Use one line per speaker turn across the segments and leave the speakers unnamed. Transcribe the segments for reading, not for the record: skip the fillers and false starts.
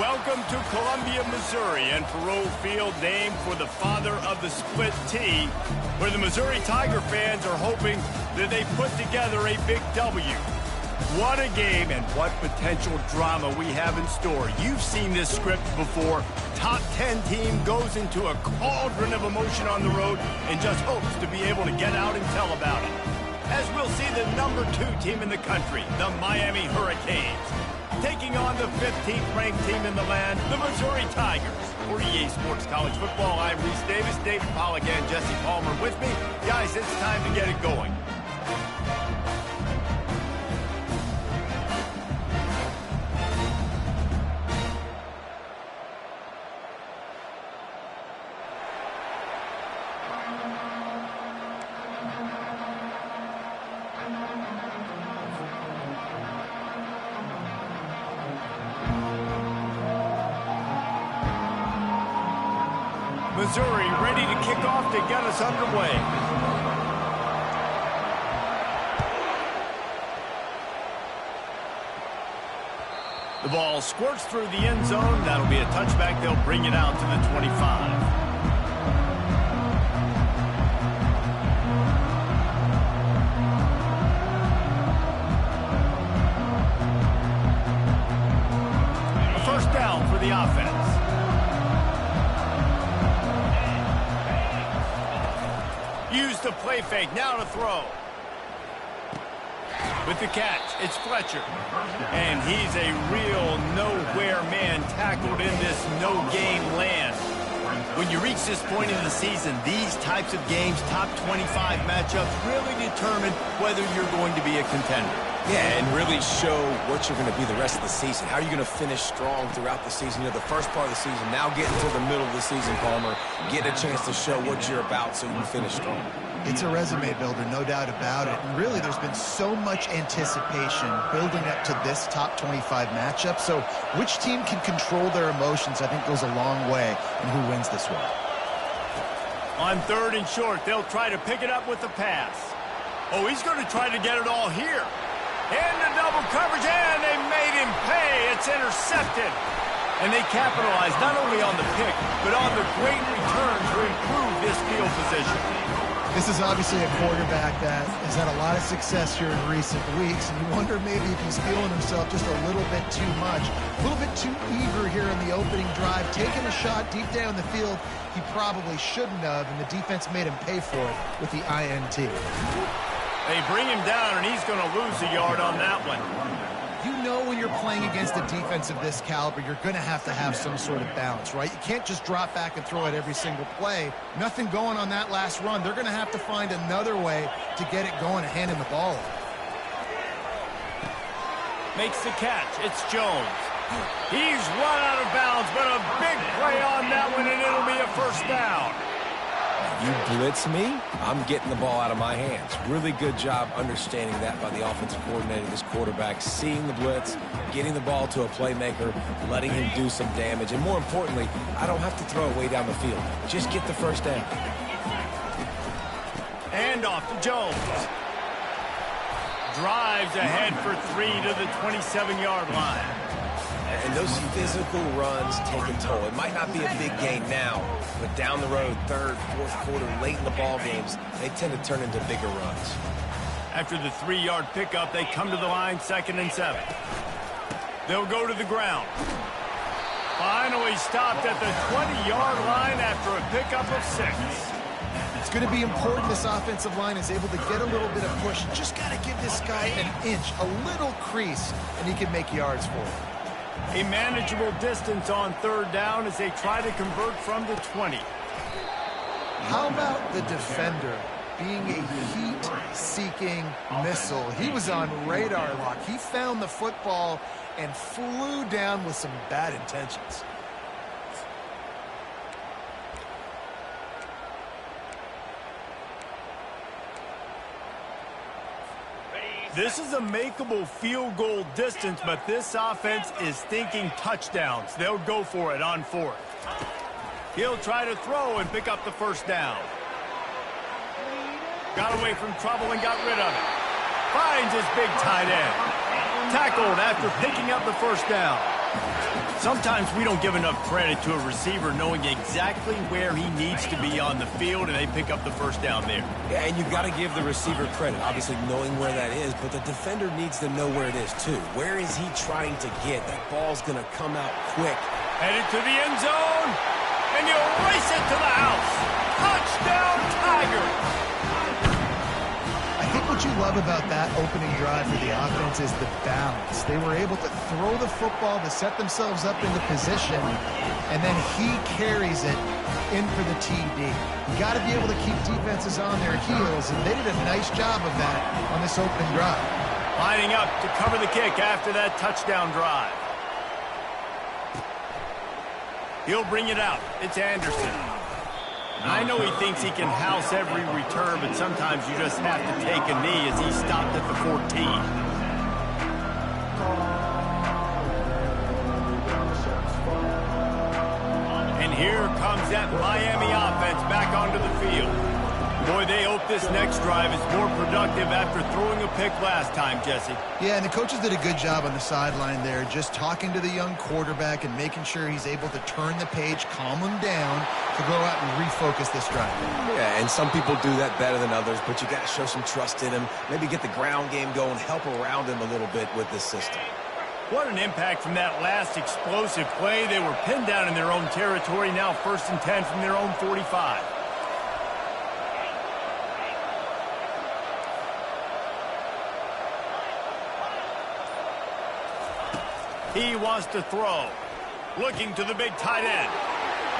Welcome to Columbia, Missouri, and Faurot Field, named for the father of the split T, where the Missouri Tiger fans are hoping that they put together a big W. What a game and what potential drama we have in store. You've seen this script before. Top 10 team goes into a cauldron of emotion on the road and just hopes to be able to get out and tell about it. As we'll see the number 2 team in the country, the Miami Hurricanes, taking on the 15th ranked team in the land, the Missouri Tigers. For EA Sports College Football, I'm Reese Davis, David Pollack, and Jesse Palmer with me. Guys, it's time to get it going. Missouri ready to kick off to get us underway. The ball squirts through the end zone. That'll be a touchback. They'll bring it out to the 25. A first down for the offense. Use the play fake, now to throw. With the catch, it's Fletcher. And he's a real nowhere man tackled in this no-game land. When you reach this point in the season, these types of games, top 25 matchups, really determine whether you're going to be a contender.
Yeah, and really show what you're going to be the rest of the season. How are you going to finish strong throughout the season? You know, the first part of the season, now getting to the middle of the season, Palmer, get a chance to show what you're about so you can finish strong.
It's a resume builder, no doubt about it. And really, there's been so much anticipation building up to this top 25 matchup. So which team can control their emotions, I think, goes a long way in who wins this one.
On 3rd and short, they'll try to pick it up with the pass. Oh, he's going to try to get it all here. Into double coverage, and they made him pay. It's intercepted. And they capitalized not only on the pick, but on the great return to improve this field position.
This is obviously a quarterback that has had a lot of success here in recent weeks, and you wonder maybe if he's feeling himself just a little bit too much, a little bit too eager here in the opening drive, taking a shot deep down the field he probably shouldn't have, and the defense made him pay for it with the INT.
They bring him down, and he's going to lose a yard on that one.
You know when you're playing against a defense of this caliber, you're going to have some sort of balance, right? You can't just drop back and throw it every single play. Nothing going on that last run. They're going to have to find another way to get it going and handing the ball off. Makes the catch. It's Jones.
He's run out of bounds, but a big play on that one, and it'll be a first down.
You blitz me, I'm getting the ball out of my hands. Really good job understanding that by the offensive coordinator, this quarterback, seeing the blitz, getting the ball to a playmaker, letting him do some damage. And more importantly, I don't have to throw it way down the field. Just get the first down.
And off to Jones. Drives ahead for 3 to the 27-yard line.
And those physical runs take a toll. It might not be a big gain now, but down the road, 3rd, 4th quarter, late in the ball games, they tend to turn into bigger runs.
After the 3-yard pickup, they come to the line, 2nd and 7. They'll go to the ground. Finally stopped at the 20-yard line after a pickup of 6.
It's going to be important this offensive line is able to get a little bit of push. Just got to give this guy an inch, a little crease, and he can make yards for it.
A manageable distance on 3rd down as they try to convert from the 20.
How about the defender being a heat-seeking missile? He was on radar lock. He found the football and flew down with some bad intentions.
This is a makeable field goal distance, but this offense is thinking touchdowns. They'll go for it on 4th. He'll try to throw and pick up the first down. Got away from trouble and got rid of it. Finds his big tight end. Tackled after picking up the first down. Sometimes we don't give enough credit to a receiver knowing exactly where he needs to be on the field, and they pick up the first down there.
Yeah, and you've got to give the receiver credit, obviously knowing where that is, but the defender needs to know where it is too. Where is he trying to get? That ball's going to come out quick.
Headed to the end zone, and you race it to the house. Touchdown, Tiger!
I think what you love about that opening drive for the offense is the balance. They were able to throw the football to set themselves up into position, and then he carries it in for the TD. You got to be able to keep defenses on their heels, and they did a nice job of that on this opening drive.
Lining up to cover the kick after that touchdown drive. He'll bring it out. It's Anderson. I know he thinks he can house every return, but sometimes you just have to take a knee as he stopped at the 14. And here comes that Miami offense back onto the field. Boy, they hope this next drive is more productive after throwing a pick last time, Jesse.
Yeah, and the coaches did a good job on the sideline there, just talking to the young quarterback and making sure he's able to turn the page, calm him down, to go out and refocus this drive.
Yeah, and some people do that better than others, but you got to show some trust in him, maybe get the ground game going, help around him a little bit with this system.
What an impact from that last explosive play. They were pinned down in their own territory, now 1st and 10 from their own 45. He wants to throw. Looking to the big tight end.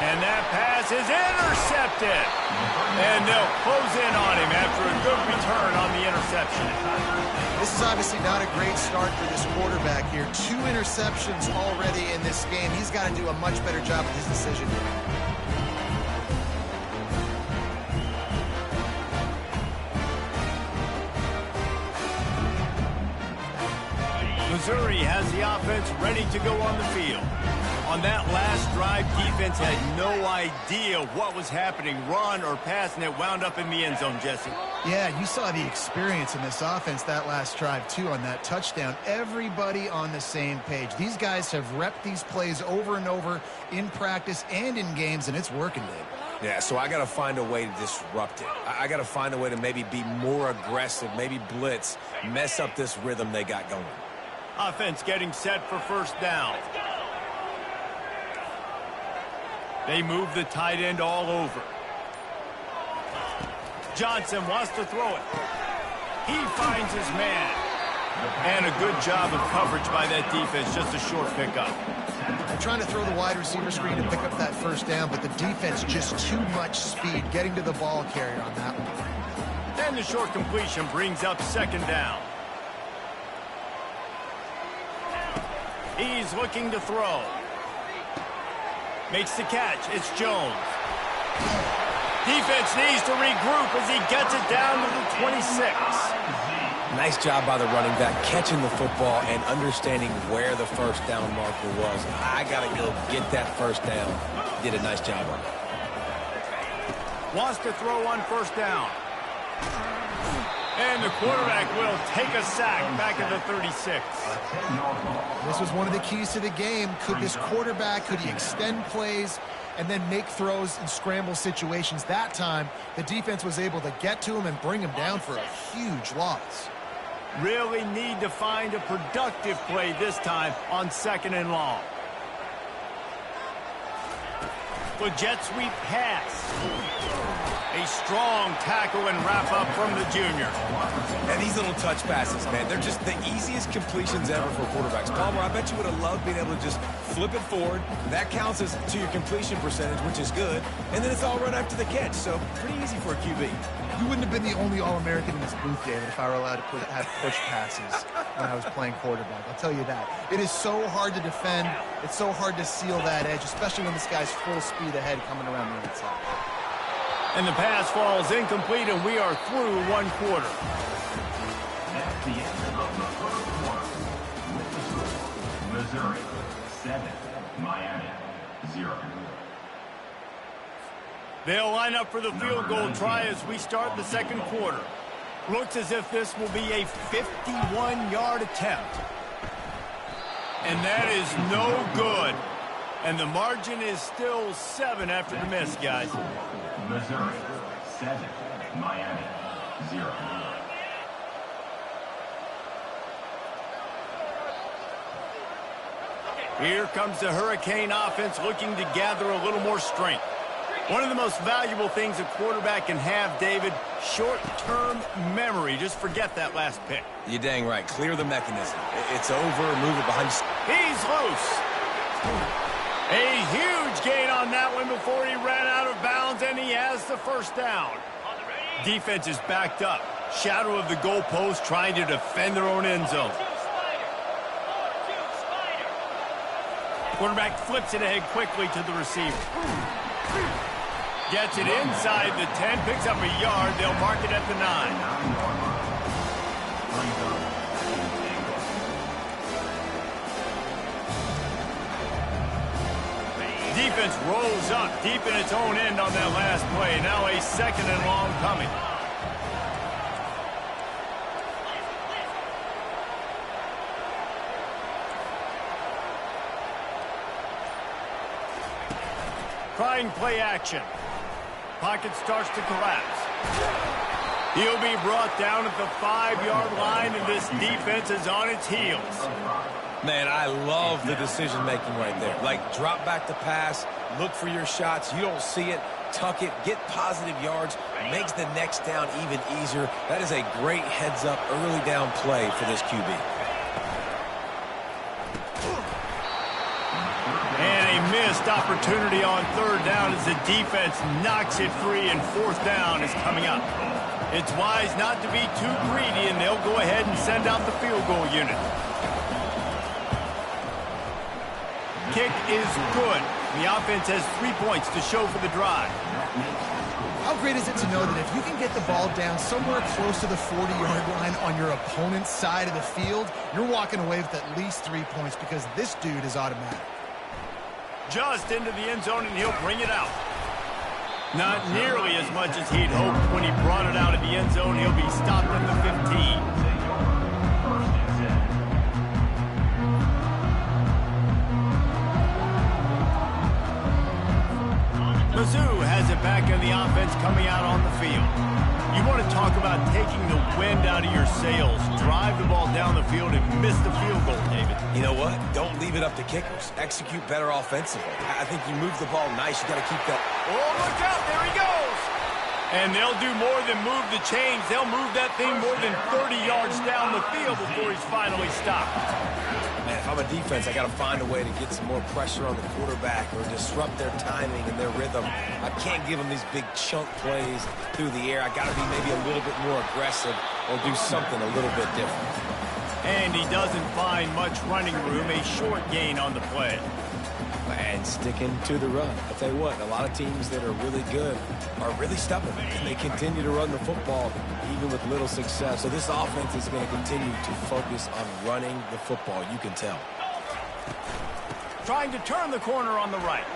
And that pass is intercepted. And they'll close in on him after a good return on the interception.
This is obviously not a great start for this quarterback here. 2 interceptions already in this game. He's got to do a much better job with his decision.
Missouri has the offense ready to go on the field. On that last drive, defense had no idea what was happening, run or pass, and it wound up in the end zone, Jesse.
Yeah, you saw the experience in this offense that last drive, too, on that touchdown. Everybody on the same page. These guys have repped these plays over and over in practice and in games, and it's working, Dave.
Yeah, so I got to find a way to disrupt it. I got to find a way to maybe be more aggressive, maybe blitz, mess up this rhythm they got going.
Offense getting set for first down. They move the tight end all over. Johnson wants to throw it. He finds his man. And a good job of coverage by that defense, just a short pickup.
They're trying to throw the wide receiver screen to pick up that first down, but the defense just too much speed getting to the ball carrier on that one.
And the short completion brings up second down. He's looking to throw. Makes the catch. It's Jones. Defense needs to regroup as he gets it down to the 26.
Nice job by the running back, catching the football and understanding where the first down marker was. I got to go get that first down. Did a nice job on it.
Wants to throw on first down. And the quarterback will take a sack back at the 36.
This was one of the keys to the game. Could this quarterback, could he extend plays and then make throws in scramble situations? That time, the defense was able to get to him and bring him down for a huge loss.
Really need to find a productive play this time on 2nd and long. The jet sweep pass. A strong tackle and wrap-up from the junior.
And these little touch passes, man, they're just the easiest completions ever for quarterbacks. Palmer, I bet you would have loved being able to just flip it forward. That counts as to your completion percentage, which is good. And then it's all right after the catch, so pretty easy for a QB.
You wouldn't have been the only All-American in this booth, David, if I were allowed to have push passes when I was playing quarterback. I'll tell you that. It is so hard to defend. It's so hard to seal that edge, especially when this guy's full speed ahead coming around the inside.
And the pass falls incomplete, and we are through one quarter.
That's the end of the first quarter. Missouri 7, Miami 0.
They'll line up for the field goal try as we start the second quarter. Looks as if this will be a 51-yard attempt. And that is no good. And the margin is still 7 after the miss, guys.
Missouri 7, Miami 0.
Here comes the Hurricane offense looking to gather a little more strength. One of the most valuable things a quarterback can have, David, short-term memory. Just forget that last pick.
You're dang right. Clear the mechanism. It's over. Move it behind you.
He's loose. A huge gain on that one before he ran out of bounds, and he has the first down. Defense is backed up. Shadow of the goalpost trying to defend their own end zone. Quarterback flips it ahead quickly to the receiver. Gets it inside the 10, picks up a yard. They'll mark it at the 9. Defense rolls up deep in its own end on that last play. Now a 2nd and long coming. Trying play action. Pocket starts to collapse. He'll be brought down at the 5-yard line, and this defense is on its heels.
Man, I love the decision-making right there. Like, drop back the pass, look for your shots. You don't see it, tuck it, get positive yards, makes the next down even easier. That is a great heads-up early down play for this QB.
And a missed opportunity on 3rd down as the defense knocks it free, and 4th down is coming up. It's wise not to be too greedy, and they'll go ahead and send out the field goal unit. Kick is good. The offense has 3 points to show for the drive.
How great is it to know that if you can get the ball down somewhere close to the 40-yard line on your opponent's side of the field, you're walking away with at least 3 points because this dude is automatic.
Just into the end zone, and he'll bring it out. Not nearly as much as he'd hoped when he brought it out of the end zone. He'll be stopped at the 15. Mizzou has it back in the offense coming out on the field. You want to talk about taking the wind out of your sails. Drive the ball down the field and miss the field goal, David.
You know what? Don't leave it up to kickers. Execute better offensively. I think you move the ball nice. You got to keep that.
Oh, look out. There he goes. And they'll do more than move the chains. They'll move that thing more than 30 yards down the field before he's finally stopped.
Man, if I'm a defense, I got to find a way to get some more pressure on the quarterback or disrupt their timing and their rhythm. I can't give them these big chunk plays through the air. I got to be maybe a little bit more aggressive or do something a little bit different.
And he doesn't find much running room. A short gain on the play.
And sticking to the run. I'll tell you what, a lot of teams that are really good are really stubborn, and they continue to run the football even with little success. So this offense is going to continue to focus on running the football. You can tell.
Trying to turn the corner on the right.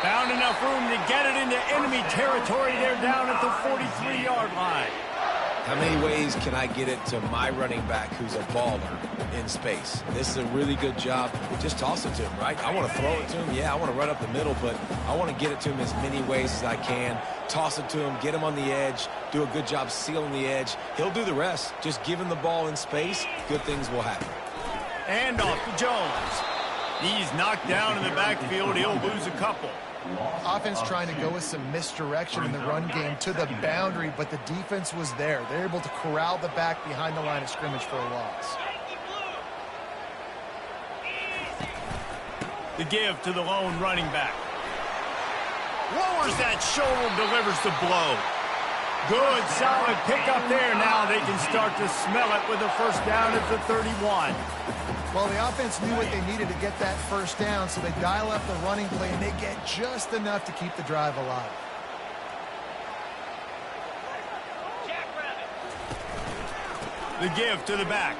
Found enough room to get it into enemy territory. They're down at the 43-yard line.
How many ways can I get it to my running back who's a baller in space? This is a really good job. Just toss it to him, right? I want to throw it to him. Yeah, I want to run up the middle, but I want to get it to him as many ways as I can. Toss it to him, get him on the edge, do a good job sealing the edge. He'll do the rest. Just give him the ball in space, good things will happen.
And off to Jones. He's knocked down in the backfield. He'll lose a couple.
Offense trying to go with some misdirection in the run game to the boundary, but the defense was there. They're able to corral the back behind the line of scrimmage for a loss.
The give to the lone running back. Lowers that shoulder, delivers the blow. Good, solid pickup there. Now they can start to smell it with a first down at the 31.
Well, the offense knew what they needed to get that first down, so they dial up the running play, and they get just enough to keep the drive alive.
The give to the back.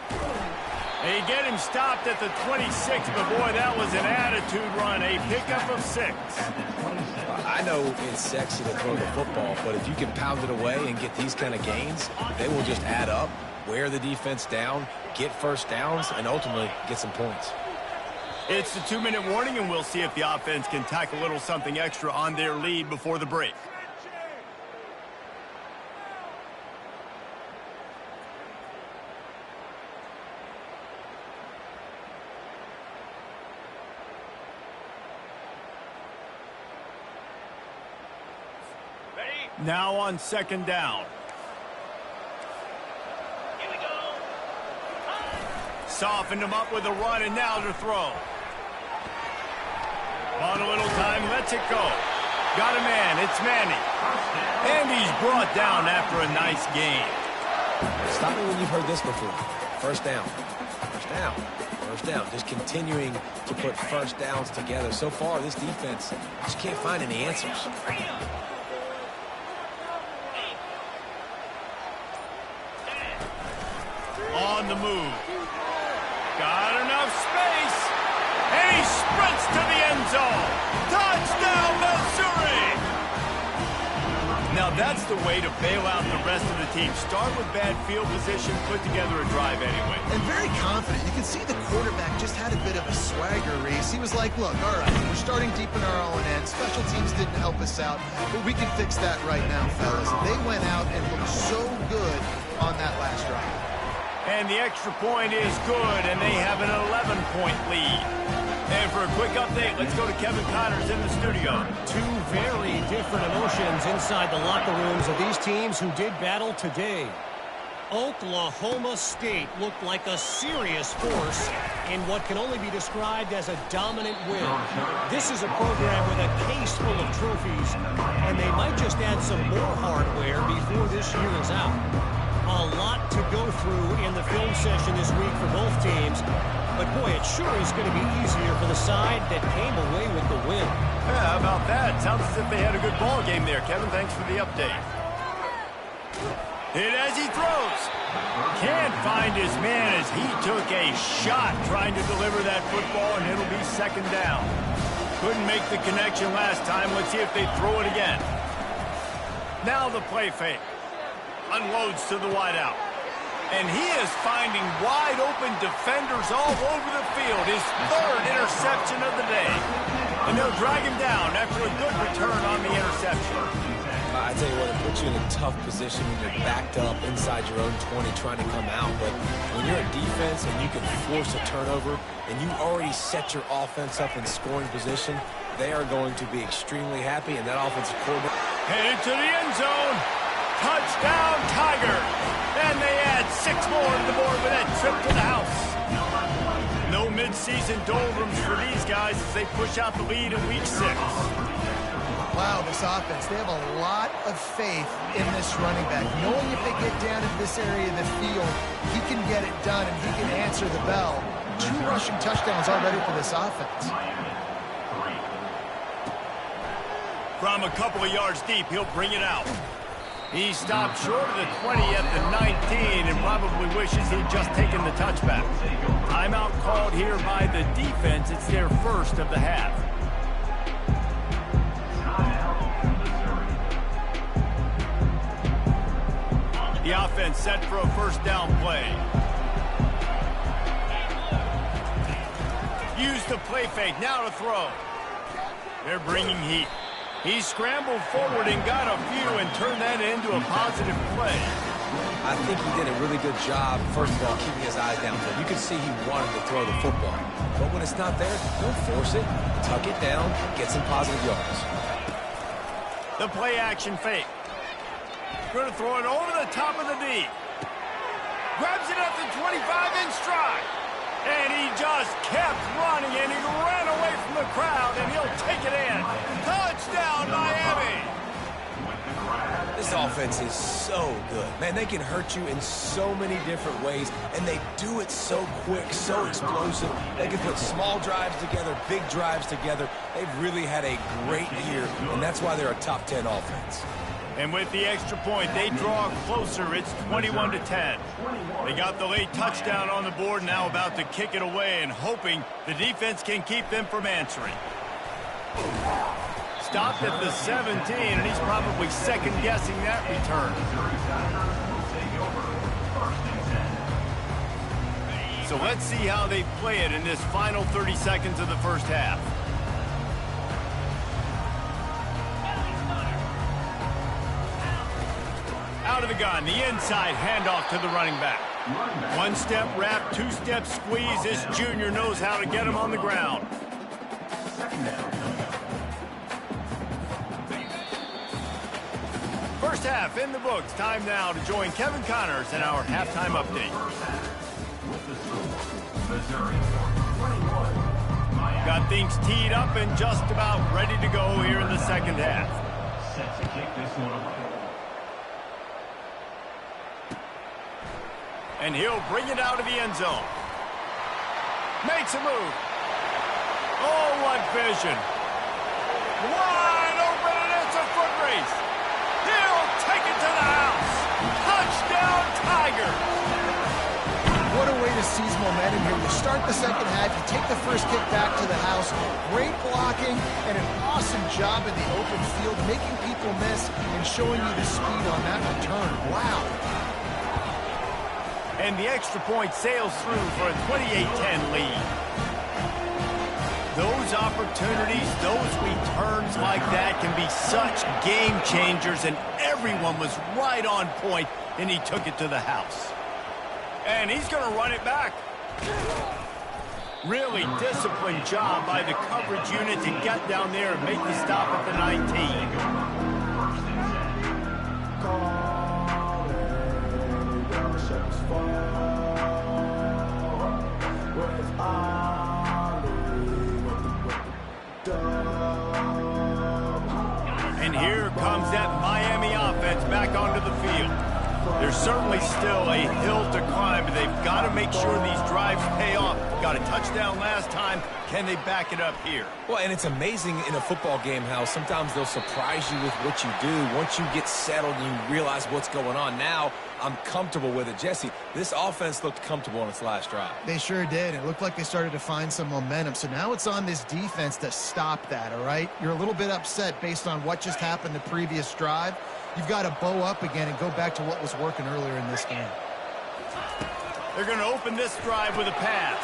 They get him stopped at the 26, but boy, that was an attitude run. A pickup of 6.
I know it's sexy to throw the football, but if you can pound it away and get these kind of gains, they will just add up, wear the defense down, get first downs, and ultimately get some points.
It's the 2-minute warning, and we'll see if the offense can tack a little something extra on their lead before the break. Now on second down.
Here we go.
Softened him up with a run, and now to throw. On a little time, lets it go. Got a man, it's Manning. And he's brought down after a nice gain.
Stop me when you've heard this before. First down. First down. First down. Just continuing to put first downs together. So far, this defense just can't find any answers.
On the move. Got enough space. And he sprints to the end zone. Touchdown, Missouri! Now that's the way to bail out the rest of the team. Start with bad field position, put together a drive anyway.
And very confident. You can see the quarterback just had a bit of a swagger, Reese. He was like, look, all right, we're starting deep in our own end. Special teams didn't help us out, but we can fix that right now, fellas. And they went out and looked so good on that last drive.
And the extra point is good, and they have an 11-point lead. And for a quick update, let's go to Kevin Connors in the studio.
Two very different emotions inside the locker rooms of these teams who did battle today. Oklahoma State looked like a serious force in what can only be described as a dominant win. This is a program with a case full of trophies, and they might just add some more hardware before this year is out. A lot to go through in the film session this week for both teams, but boy, it sure is going to be easier for the side that came away with the win.
Yeah, how about that? Sounds as if they had a good ball game there. Kevin, thanks for the update. Hit as he throws. Can't find his man as he took a shot trying to deliver that football, and it'll be second down. Couldn't make the connection last time. Let's see if they throw it again. Now the play fake. Unloads to the wideout. And he is finding wide-open defenders all over the field. His third interception of the day. And they'll drag him down after a good return on the interception.
I tell you what, it puts you in a tough position when you're backed up inside your own 20 trying to come out. But when you're a defense and you can force a turnover and you already set your offense up in scoring position, they are going to be extremely happy. And that offensive quarterback
headed to the end zone. Touchdown, Tiger. And they add 6 more to the board with that trip to the house. No midseason doldrums for these guys as they push out the lead in week 6.
Wow, this offense, they have a lot of faith in this running back. Knowing if they get down in this area of the field, he can get it done and he can answer the bell. 2 rushing touchdowns already for this offense.
From a couple of yards deep, he'll bring it out. He stopped short of the 20 at the 19 and probably wishes he'd just taken the touchback. Timeout called here by the defense. It's their first of the half. The offense set for a first down play. Use the play fake, now to throw. They're bringing heat. He scrambled forward and got a few and turned that into a positive play.
I think he did a really good job, first of all, keeping his eyes downfield. You could see he wanted to throw the football. But when it's not there, don't force it. Tuck it down, get some positive yards.
The play action fake. Going to throw it over the top of the D. Grabs it up to 25 in stride. And he just kept running, and he ran away from the crowd, and he'll take it in. Touchdown, Miami!
This offense is so good. Man, they can hurt you in so many different ways, and they do it so quick, so explosive. They can put small drives together, big drives together. They've really had a great year, and that's why they're a top 10 offense.
And with the extra point, they draw closer. It's 21-10. They got the late touchdown on the board, now about to kick it away and hoping the defense can keep them from answering. Stopped at the 17, and he's probably second-guessing that return. So let's see how they play it in this final 30 seconds of the first half. Out of the gun, the inside handoff to the running back. One-step wrap, two-step squeeze. This junior knows how to get him on the ground. First half in the books. Time now to join Kevin Connors in our halftime update. Got things teed up and just about ready to go here in the second half.
Set to kick this one away.
And he'll bring it out of the end zone. Makes a move. Oh, what vision. Wide open, and it's a foot race. He'll take it to the house. Touchdown, Tiger.
What a way to seize momentum here. You start the second half, you take the first kick back to the house. Great blocking and an awesome job in the open field, making people miss and showing you the speed on that return. Wow.
And the extra point sails through for a 28-10 lead. Those opportunities, those returns like that can be such game changers, and everyone was right on point, and he took it to the house. And he's going to run it back. Really disciplined job by the coverage unit to get down there and make the stop at the 19. And here comes that Miami offense back onto the field. There's certainly still a hill to climb, but they've got to make sure these drives pay off. Got a touchdown last time. Can they back it up here?
Well, and it's amazing in a football game how sometimes they'll surprise you with what you do. Once you get settled and you realize what's going on, now I'm comfortable with it. Jesse, this offense looked comfortable on its last drive.
They sure did. It looked like they started to find some momentum. So now it's on this defense to stop that, all right? You're a little bit upset based on what just happened the previous drive. You've got to bow up again and go back to what was working earlier in this game.
They're going to open this drive with a pass.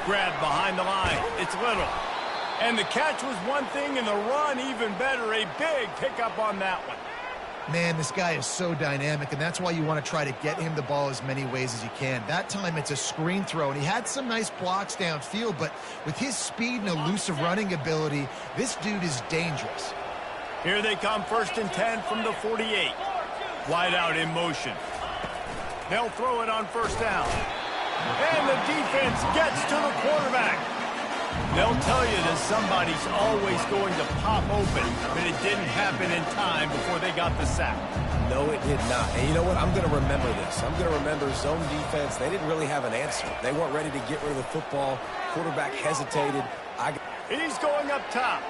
Grab behind the line. It's Little. And the catch was one thing, and the run even better. A big pickup on that one.
Man, this guy is so dynamic, and that's why you want to try to get him the ball as many ways as you can. That time it's a screen throw, and he had some nice blocks downfield, but with his speed and elusive running ability, this dude is dangerous.
Here they come, 1st and 10 from the 48. Wide out in motion. They'll throw it on 1st down. And the defense gets to the quarterback. They'll tell you that somebody's always going to pop open, but it didn't happen in time before they got the sack.
No, it did not. And you know what? I'm going to remember this. I'm going to remember zone defense. They didn't really have an answer. They weren't ready to get rid of the football. Quarterback hesitated.
He's going up top.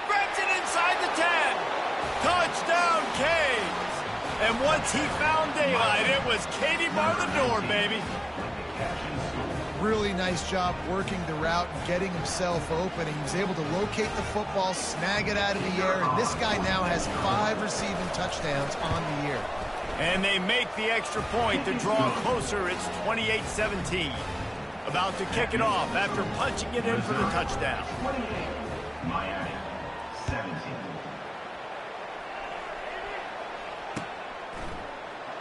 Grabs it inside the 10. Touchdown, Canes. And once he found daylight, it was Katie bar the door, baby.
Really nice job working the route and getting himself open. And he was able to locate the football, snag it out of the air, and this guy now has 5 receiving touchdowns on the year.
And they make the extra point to draw closer. It's 28-17. About to kick it off after punching it in for the touchdown.
28, Miami, 17.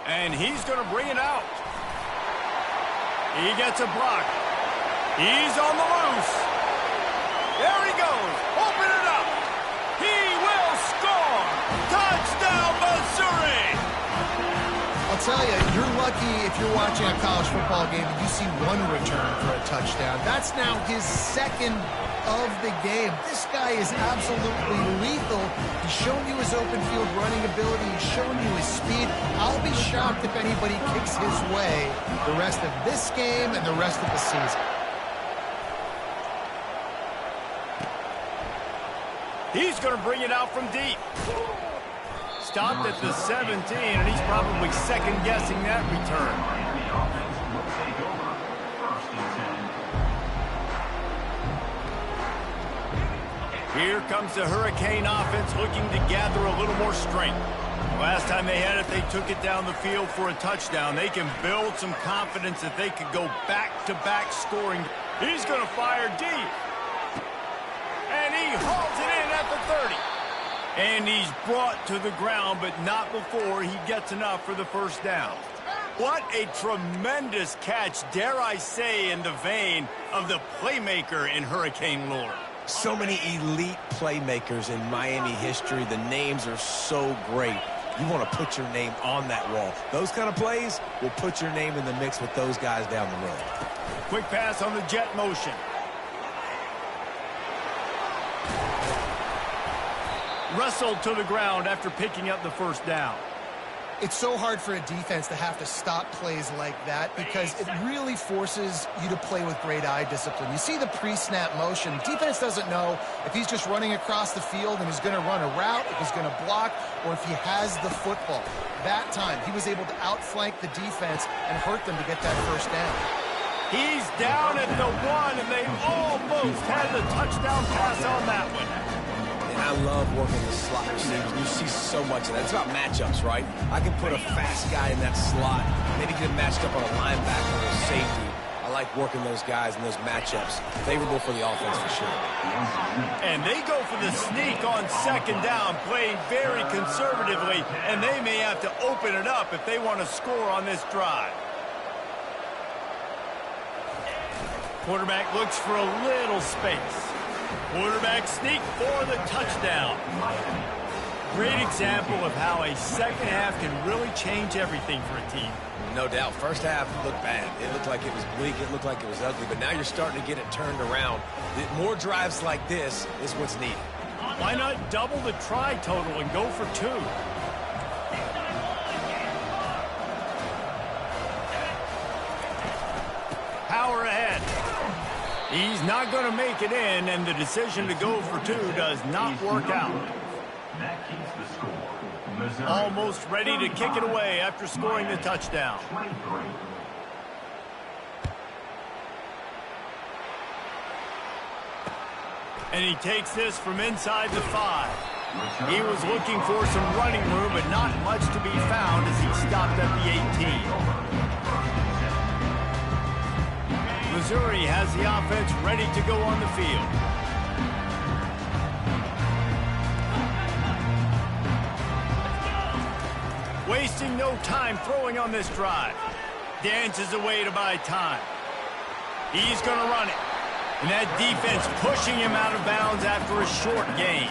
And he's going to bring it out. He gets a block. He's on the loose. There he goes. Open it up. He will score. Touchdown, Missouri.
I'll tell you, you're lucky if you're watching a college football game and you see one return for a touchdown. That's now his 2nd of the game. This guy is absolutely lethal. He's shown you his open field running ability. He's shown you his speed. I'll be shocked if anybody kicks his way the rest of this game and the rest of the season.
He's going to bring it out from deep. Stopped at the 17, and he's probably second-guessing that return.
Miami offense will take over 1st and 10.
Here comes the Hurricane offense looking to gather a little more strength. Last time they had it, they took it down the field for a touchdown. They can build some confidence that they could go back-to-back scoring. He's going to fire deep. And he hauls it in at the 30. And he's brought to the ground, but not before he gets enough for the first down. What a tremendous catch, dare I say, in the vein of the playmaker in Hurricane lore.
So many elite playmakers in Miami history. The names are so great. You want to put your name on that wall. Those kind of plays will put your name in the mix with those guys down the road.
Quick pass on the jet motion. Wrestled to the ground after picking up the first down.
It's so hard for a defense to have to stop plays like that because it really forces you to play with great eye discipline. You see the pre-snap motion. Defense doesn't know if he's just running across the field and he's going to run a route, if he's going to block, or if he has the football. That time, he was able to outflank the defense and hurt them to get that first down.
He's down at the 1, and they almost had the touchdown pass on that one.
I love working the slot receivers. You see so much of that. It's about matchups, right? I can put a fast guy in that slot, maybe get him matched up on a linebacker or a safety. I like working those guys in those matchups. Favorable for the offense for sure.
And they go for the sneak on second down, playing very conservatively, and they may have to open it up if they want to score on this drive. Quarterback looks for a little space. Quarterback sneak for the touchdown. Great example of how a second half can really change everything for a team.
No doubt. First half looked bad. It looked like it was bleak. It looked like it was ugly. But now you're starting to get it turned around. More drives like this is what's needed.
Why not double the try total and go for 2? Power ahead. He's not going to make it in, and the decision to go for 2 does not work out.
That keeps the score. Missouri.
Almost ready to kick it away after scoring the touchdown.
23.
And he takes this from inside the 5. He was looking for some running room, but not much to be found as he stopped at the 18. Missouri has the offense ready to go on the field. Wasting no time throwing on this drive. Dances away to buy time. He's going to run it. And that defense pushing him out of bounds after a short gain.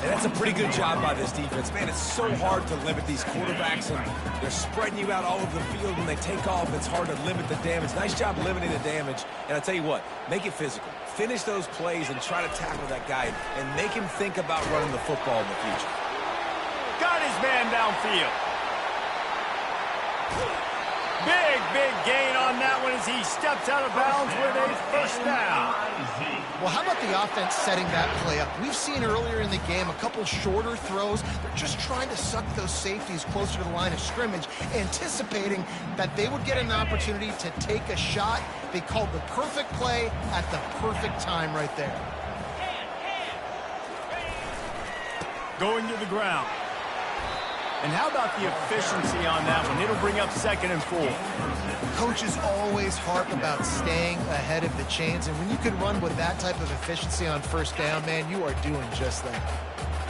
And that's a pretty good job by this defense. Man, it's so hard to limit these quarterbacks, and they're spreading you out all over the field. When they take off, it's hard to limit the damage. Nice job limiting the damage. And I tell you what, make it physical. Finish those plays and try to tackle that guy and make him think about running the football in the future.
Got his man downfield. Big gain on that one as he steps out of bounds with a first down.
Well, how about the offense setting that play up? We've seen earlier in the game a couple shorter throws. They're just trying to suck those safeties closer to the line of scrimmage, anticipating that they would get an opportunity to take a shot. They called the perfect play at the perfect time right there.
Going to the ground. And how about the efficiency on that one? It'll bring up 2nd and 4.
Coaches always harp about staying ahead of the chains, and when you can run with that type of efficiency on first down, man, you are doing just that.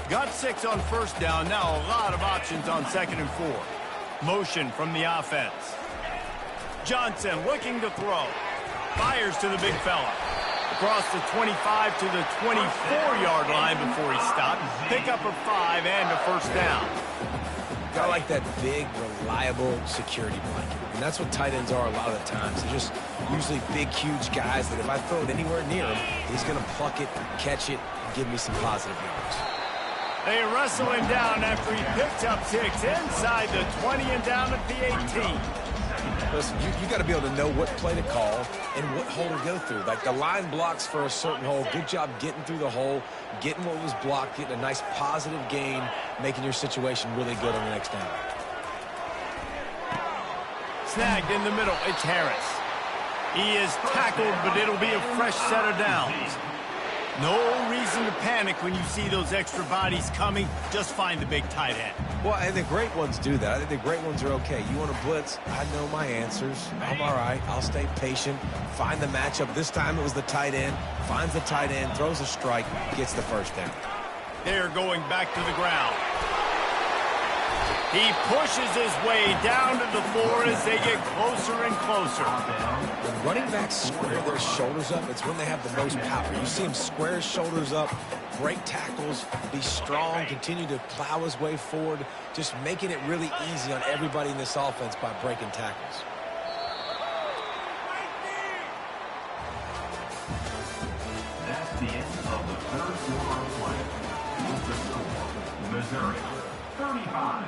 Got 6 on first down. Now a lot of options on 2nd and 4. Motion from the offense. Johnson looking to throw. Fires to the big fella. Across the 25 to the 24-yard line before he stopped. Pick up a 5 and a first down.
I like that big, reliable security blanket. And that's what tight ends are a lot of the times. They're just usually big, huge guys that if I throw it anywhere near him, he's going to pluck it, catch it, and give me some positive yards.
They wrestle him down after he picked up 6 inside the 20 and down at the 18.
Listen, you got to be able to know what play to call and what hole to go through. Like the line blocks for a certain hole. Good job getting through the hole, getting what was blocked, getting a nice positive gain, making your situation really good on the next down.
Snagged in the middle. It's Harris. He is tackled, but it'll be a fresh set of downs. No reason to panic when you see those extra bodies coming. Just find the big tight end.
Well, and the great ones do that. I think the great ones are okay. You want to blitz? I know my answers. I'm all right. I'll stay patient. Find the matchup. This time it was the tight end. Finds the tight end, throws a strike, gets the first down.
They're going back to the ground. He pushes his way down to the floor as they get closer and closer.
When running backs square their shoulders up, it's when they have the most power. You see him square his shoulders up, break tackles, be strong, continue to plow his way forward, just making it really easy on everybody in this offense by breaking tackles.
That's the end of the third quarter of play. With the score, Missouri 35,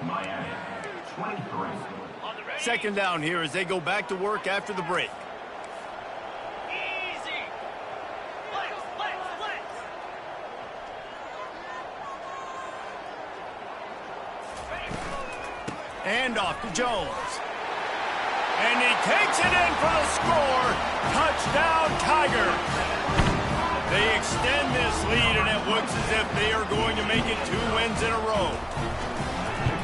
Miami 23.
Second down here as they go back to work after the break. And off to Jones. And he takes it in for the score. Touchdown, Tiger. They extend this lead, and it looks as if they are going to make it 2 wins in a row.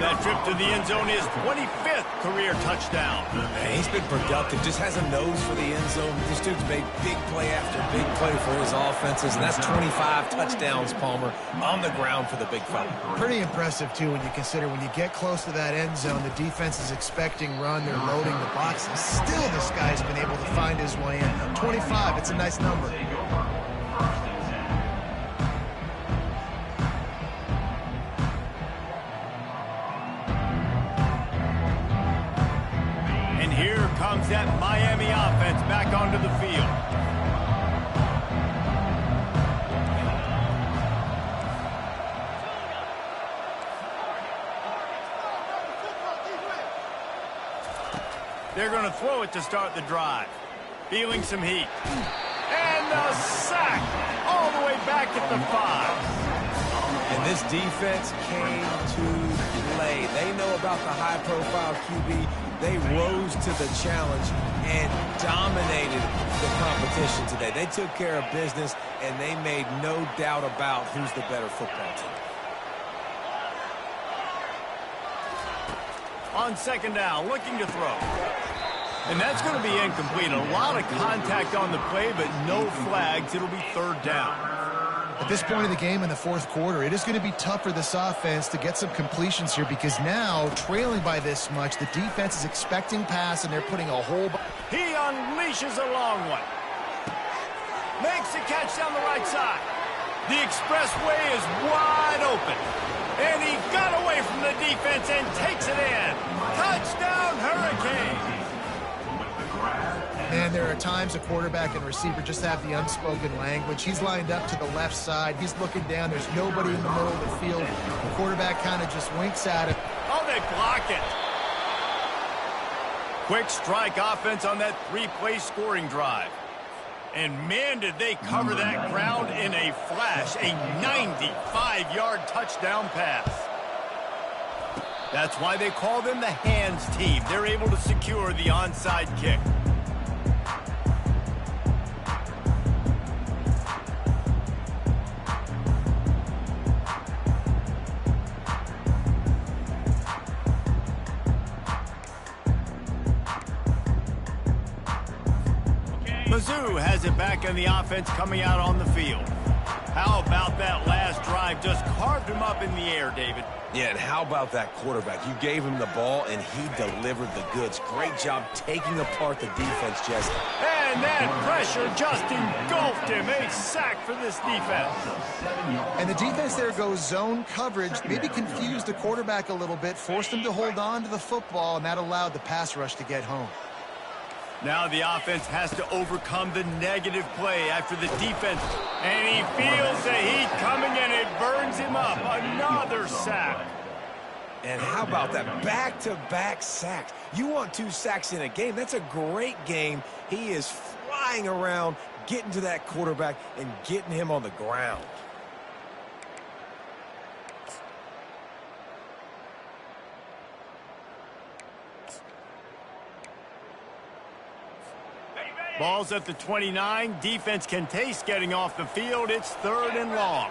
That trip to the end zone is 25th career touchdown.
Man, he's been productive, just has a nose for the end zone. This dude's made big play after big play for his offenses, and that's 25 touchdowns, Palmer, on the ground for the big fella.
Pretty impressive, too, when you consider when you get close to that end zone, the defense is expecting run, they're loading the boxes. Still, this guy's been able to find his way in. 25, it's a nice number.
Here comes that Miami offense back onto the field. They're going to throw it to start the drive. Feeling some heat. And a sack all the way back at the 5.
And this defense came to play. They know about the high-profile QB. They rose to the challenge and dominated the competition today. They took care of business, and they made no doubt about who's the better football team.
On second down, looking to throw. And that's going to be incomplete. A lot of contact on the play, but no flags. It'll be third down.
At this point of the game in the fourth quarter, it is going to be tough for this offense to get some completions here because now, trailing by this much, the defense is expecting pass, and they're putting a whole...
He unleashes a long one. Makes the catch down the right side. The expressway is wide open. And he got away from the defense and takes it in. Touchdown, Hurricanes.
And there are times a quarterback and receiver just have the unspoken language. He's lined up to the left side. He's looking down. There's nobody in the middle of the field. The quarterback kind of just winks at him.
Oh, they block it. Quick strike offense on that 3-play scoring drive. And, man, did they cover that ground in a flash. A 95-yard touchdown pass. That's why they call them the hands team. They're able to secure the onside kick. Mizzou has it back in the offense coming out on the field. How about that last drive? Just carved him up in the air, David.
Yeah, and how about that quarterback? You gave him the ball, and he delivered the goods. Great job taking apart the defense, Jesse.
And that pressure just engulfed him. A sack for this defense.
And the defense there goes zone coverage, maybe confused the quarterback a little bit, forced him to hold on to the football, and that allowed the pass rush to get home.
Now the offense has to overcome the negative play after the defense. And he feels the heat coming, and it burns him up. Another sack.
And how about that back-to-back sacks? You want 2 sacks in a game. That's a great game. He is flying around, getting to that quarterback and getting him on the ground.
Ball's at the 29. Defense can taste getting off the field. It's 3rd and long.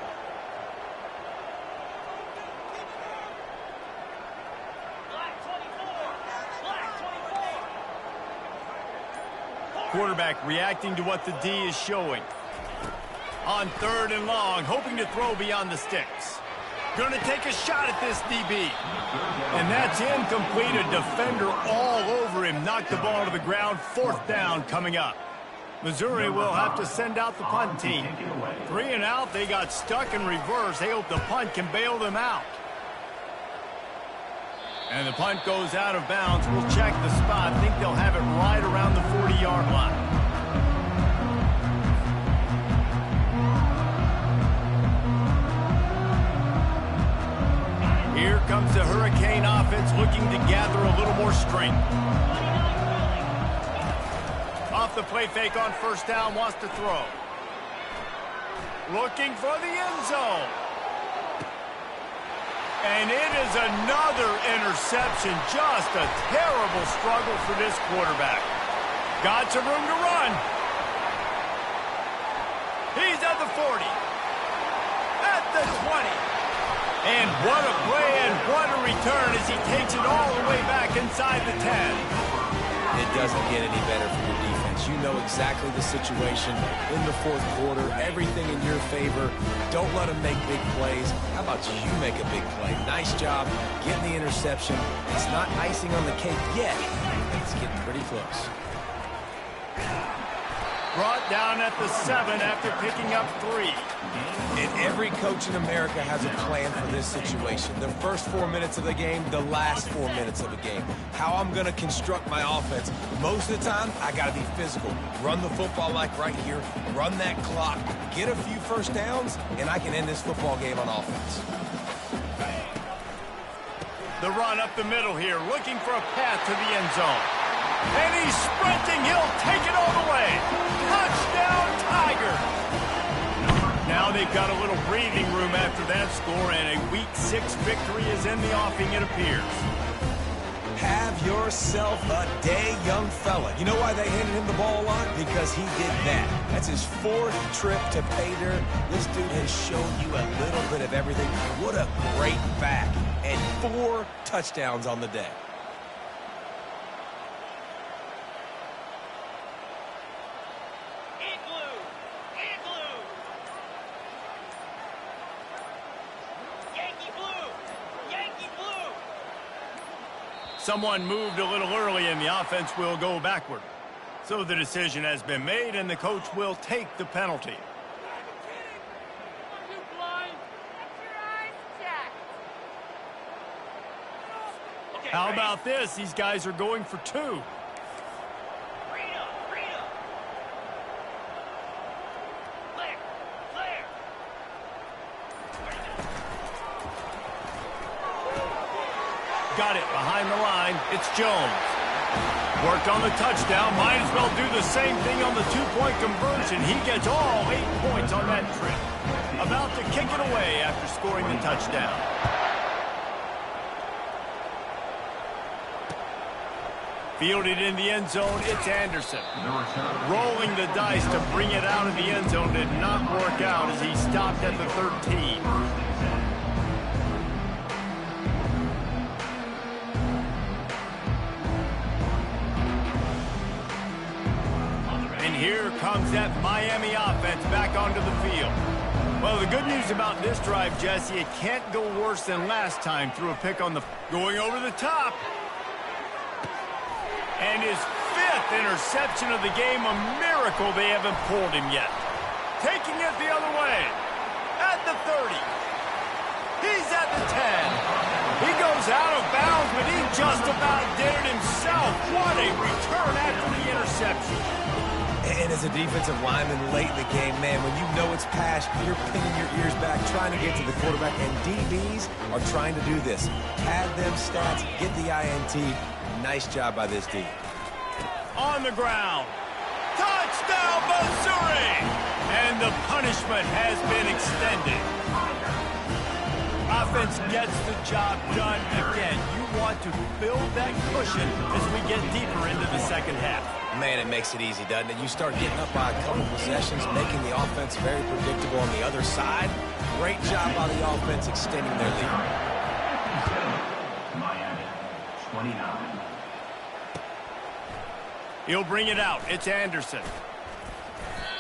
Quarterback reacting to what the D is showing. On 3rd and long, hoping to throw beyond the sticks. Going to take a shot at this DB. And that's incomplete. A defender all over him. Knocked the ball to the ground. 4th down coming up. Missouri will have to send out the punt team. 3 and out. They got stuck in reverse. They hope the punt can bail them out. And the punt goes out of bounds. We'll check the spot. I think they'll have it right around the 40-yard line. Here comes the Hurricane offense looking to gather a little more strength. Off the play fake on 1st down, wants to throw. Looking for the end zone. And it is another interception. Just a terrible struggle for this quarterback. Got some room to run. He's at the 40. At the 20. And what a play and what a return as he takes it all the way back inside the 10.
It doesn't get any better for your defense. You know exactly the situation in the 4th quarter. Everything in your favor. Don't let them make big plays. How about you make a big play? Nice job getting the interception. It's not icing on the cake yet, but it's getting pretty close.
Brought down at the 7 after picking up 3.
And every coach in America has a plan for this situation. The first 4 minutes of the game, the last 4 minutes of the game. How I'm going to construct my offense. Most of the time, I got to be physical. Run the football like right here. Run that clock. Get a few 1st downs, and I can end this football game on offense.
The run up the middle here, looking for a path to the end zone. And he's sprinting. He'll take it all the way. Touchdown, Tiger. Now they've got a little breathing room after that score, and a Week 6 victory is in the offing, it appears.
Have yourself a day, young fella. You know why they handed him the ball a lot? Because he did that. That's his 4th trip to pay dirt. This dude has shown you a little bit of everything. What a great back. And 4 touchdowns on the day.
Someone moved a little early, and the offense will go backward. So the decision has been made, and the coach will take the penalty. How about this? These guys are going for 2. Got it behind the line. It's Jones. Worked on the touchdown. Might as well do the same thing on the 2-point conversion. He gets all 8 points on that trip. About to kick it away after scoring the touchdown. Fielded in the end zone, it's Anderson. Rolling the dice to bring it out of the end zone did not work out as he stopped at the 13. Here comes that Miami offense back onto the field. Well, the good news about this drive, Jesse, it can't go worse than last time through a pick on the... Going over the top. And his 5th interception of the game, a miracle they haven't pulled him yet. Taking it the other way. At the 30. He's at the 10. He goes out of bounds, but he just about did it himself. What a return after the interception.
And as a defensive lineman late in the game, man, when you know it's pass, you're pinning your ears back, trying to get to the quarterback, and DBs are trying to do this. Pad them stats, get the INT. Nice job by this D.
On the ground. Touchdown, Missouri! And the punishment has been extended. Offense gets the job done again. You want to build that cushion as we get deeper into the second half.
Man, it makes it easy, doesn't it? You start getting up by a couple possessions, making the offense very predictable on the other side. Great job by the offense extending their lead.
Miami, 29.
He'll bring it out. It's Anderson.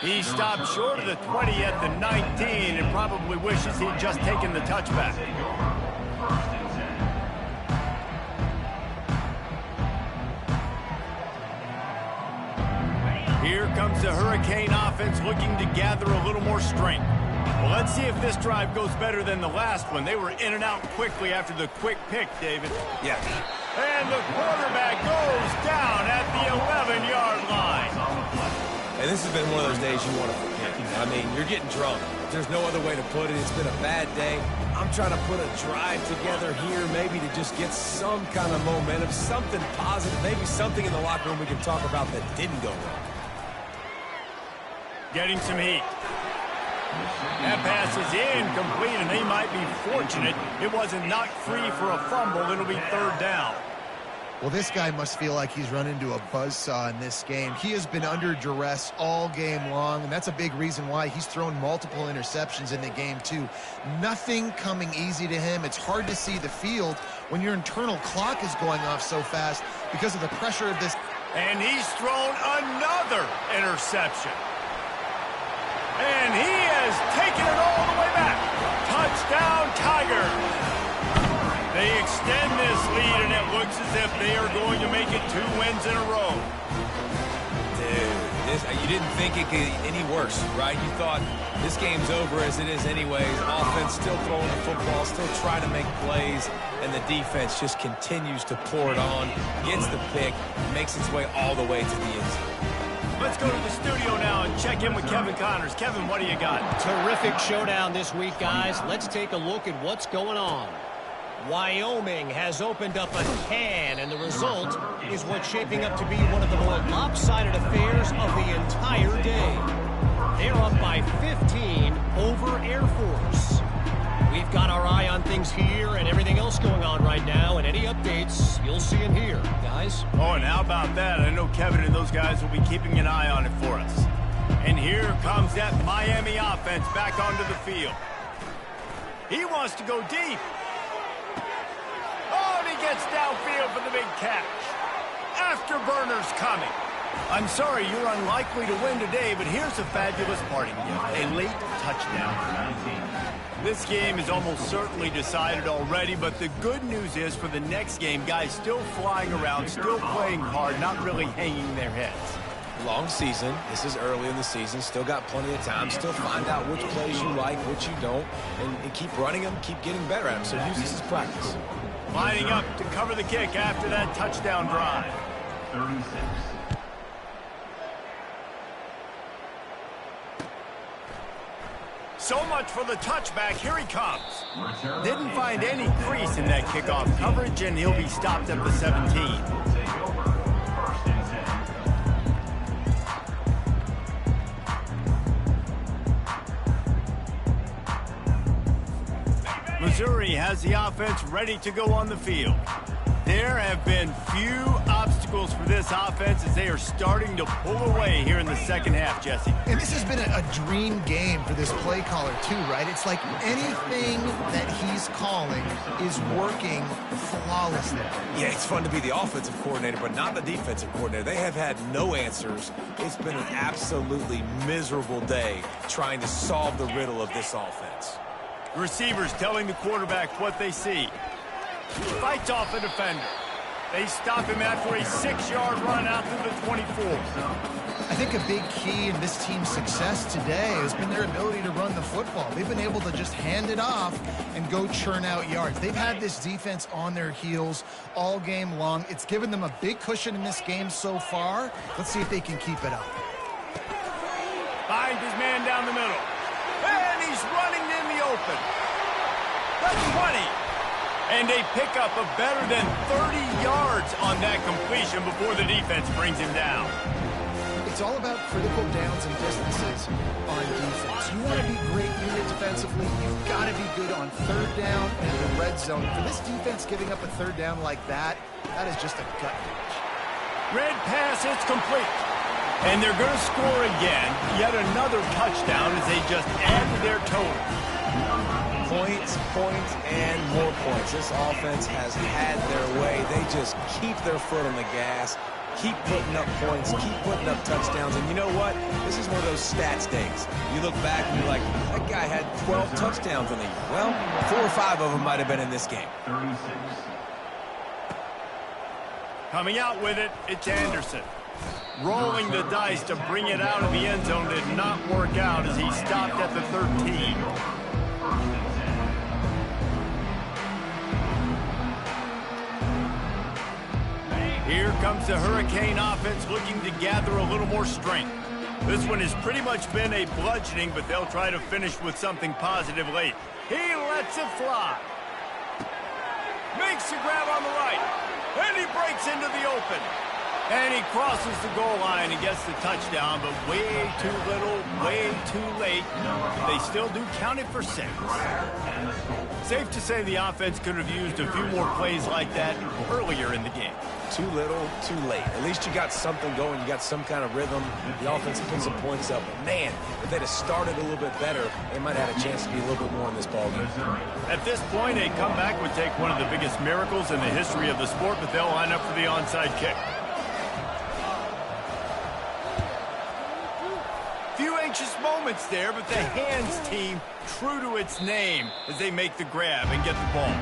He stopped short of the 20 at the 19 and probably wishes he'd just taken the touchback. Here comes the Hurricane offense looking to gather a little more strength. Well, let's see if this drive goes better than the last one. They were in and out quickly after the quick pick, David.
Yeah.
And the quarterback goes down at the 11-yard line.
And this has been one of those days you want to forget. I mean, you're getting drunk. There's no other way to put it. It's been a bad day. I'm trying to put a drive together here maybe to just get some kind of momentum, something positive, maybe something in the locker room we can talk about that didn't go wrong.
Getting some heat. That pass is incomplete, and they might be fortunate it wasn't knocked free for a fumble. It'll be third down.
Well, this guy must feel like he's run into a buzzsaw in this game. He has been under duress all game long, and that's a big reason why he's thrown multiple interceptions in the game, too. Nothing coming easy to him. It's hard to see the field when your internal clock is going off so fast because of the pressure of this.
And he's thrown another interception. And he has taken it all the way back. Touchdown, Tigers. They extend this lead, and it looks as if they are going to make it 2 wins in a row.
Dude, you didn't think it could get any worse, right? You thought this game's over as it is anyways. Offense still throwing the football, still trying to make plays, and the defense just continues to pour it on, gets the pick, makes its way all the way to the end zone.
Let's go to the studio now and check in with Kevin Connors. Kevin, what do you got?
Terrific showdown this week, guys. Let's take a look at what's going on. Wyoming has opened up a can, and the result is what's shaping up to be one of the more lopsided affairs of the entire day. They're up by 15 over Air Force. We've got our eye on things here and everything else going on right now, and any updates you'll see in here, guys.
Oh, and how about that? I know Kevin and those guys will be keeping an eye on it for us. And here comes that Miami offense back onto the field. He wants to go deep. Oh, and he gets downfield for the big catch. Afterburner's coming. I'm sorry you're unlikely to win today, but here's a fabulous parting gift. A late touchdown. This game is almost certainly decided already, but the good news is for the next game, guys still flying around, still playing hard, not really hanging their heads.
Long season. This is early in the season. Still got plenty of time. Still find out which plays you like, which you don't, and keep running them, keep getting better at them. So use this as practice.
Lining up to cover the kick after that touchdown drive.
36.
So much for the touchback. Here he comes. Didn't find any crease in that kickoff coverage, and he'll be stopped at the 17. Missouri has the offense ready to go on the field. There have been few obstacles for this offense as they are starting to pull away here in the second half, Jesse.
And this has been a dream game for this play caller, too, right? It's like anything that he's calling is working flawlessly.
Yeah, it's fun to be the offensive coordinator, but not the defensive coordinator. They have had no answers. It's been an absolutely miserable day trying to solve the riddle of this offense.
The receivers telling the quarterback what they see. Fights off a defender. They stop him after a 6-yard run out to the 24.
I think a big key in this team's success today has been their ability to run the football. They've been able to just hand it off and go churn out yards. They've had this defense on their heels all game long. It's given them a big cushion in this game so far. Let's see if they can keep it up.
Finds his man down the middle. And he's running in the open. The 20. And they pick up a better than 30 yards on that completion before the defense brings him down.
It's It's all about critical downs and distances on defense. You want to be great unit defensively, you've got to be good on third down and the red zone. For this defense giving up a third down like that, that is just a gut punch.
Red pass, it's complete. And they're going to score again. Yet another touchdown as they just add to their total.
Points, and more points. This offense has had their way. They just keep their foot on the gas, keep putting up points, keep putting up touchdowns. And you know what? This is one of those stats days. You look back and you're like, that guy had 12 touchdowns in the year. Well, 4 or 5 of them might have been in this game.
36.
Coming out with it, it's Anderson. Rolling the dice to bring it out of the end zone did not work out as he stopped at the 13. Here comes the Hurricane offense looking to gather a little more strength. This one has pretty much been a bludgeoning, but they'll try to finish with something positive late. He lets it fly. Makes the grab on the right. And he breaks into the open. And he crosses the goal line and gets the touchdown, but way too little, way too late. They still do count it for 6. Safe to say the offense could have used a few more plays like that earlier in the game.
Too little, too late. At least you got something going. You got some kind of rhythm. The offense put some points up. But man, if they'd have started a little bit better, they might have had a chance to be a little bit more in this ballgame.
At this point, a comeback would take one of the biggest miracles in the history of the sport, but they'll line up for the onside kick. Few anxious moments there, but the hands team true to its name as they make the grab and get the ball.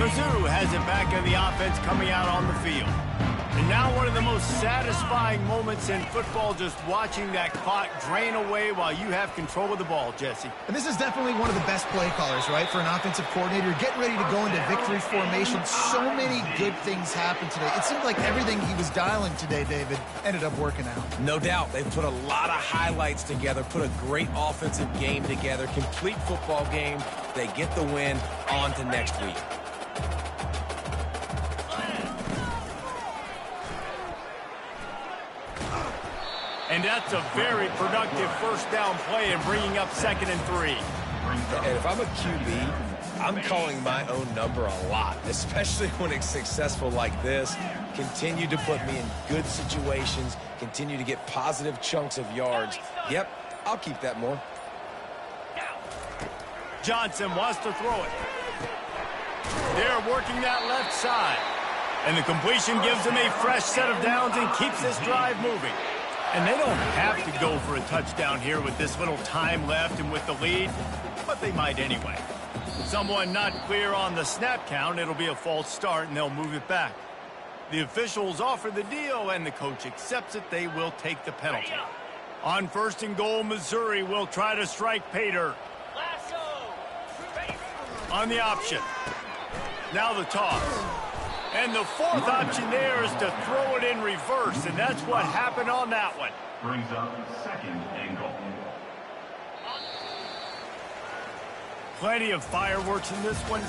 Mizzou has it back in the offense coming out on the field. And now one of the most satisfying moments in football, just watching that clock drain away while you have control of the ball, Jesse.
And this is definitely one of the best play callers, right, for an offensive coordinator. Getting ready to go into victory formation. So many good things happened today. It seemed like everything he was dialing today, David, ended up working out.
No doubt. They've put a lot of highlights together, put a great offensive game together, complete football game. They get the win. On to next week.
And that's a very productive first down play and bringing up 2nd and 3.
And if I'm a QB, I'm calling my own number a lot, especially when it's successful like this. Continue to put me in good situations, continue to get positive chunks of yards. Yep, I'll keep that more.
Johnson wants to throw it. They're working that left side. And the completion gives them a fresh set of downs and keeps this drive moving. And they don't have to go for a touchdown here with this little time left and with the lead, but they might anyway. Someone not clear on the snap count, it'll be a false start, and they'll move it back. The officials offer the deal, and the coach accepts it. They will take the penalty. On 1st and goal, Missouri will try to strike Pater. On the option. Now the toss. And the 4th option there is to throw it in reverse, and that's what happened on that one.
Brings up 2nd and goal.
Plenty of fireworks in this one.